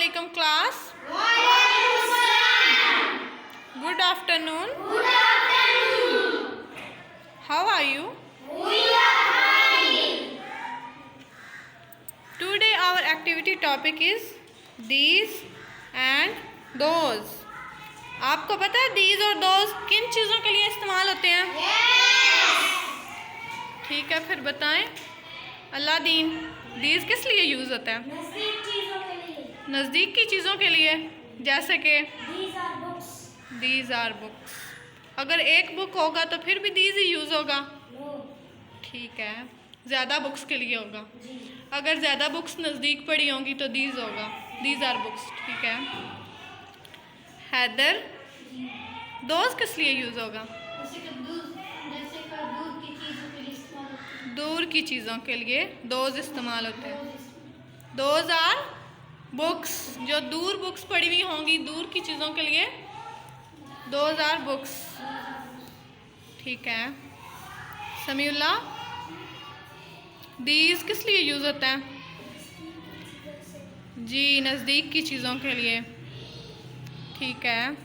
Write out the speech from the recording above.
Assalamualaikum class. Good afternoon. How are you? Today our activity topic is these and those. आपको पता है these और those किन चीज़ों के लिए इस्तेमाल होते हैं? ठीक है, फिर बताएं। अल्लादीन, these किस लिए यूज़ होता है? नज़दीक की चीज़ों के लिए, जैसे कि these are books। अगर एक बुक होगा तो फिर भी these ही यूज़ होगा। ठीक है, ज़्यादा बुक्स के लिए होगा। अगर ज़्यादा बुक्स नज़दीक पड़ी होंगी तो these होगा, these are books। ठीक है। हैदर, those किस लिए यूज़ होगा? दूर की चीज़ों के लिए those इस्तेमाल होते हैं। those are बुक्स, जो दूर बुक्स पड़ी हुई होंगी दूर की चीज़ों के लिए those are बुक्स। ठीक है। समीउल्ला, these किस लिए यूज़ होता है? जी, नज़दीक की चीज़ों के लिए। ठीक है।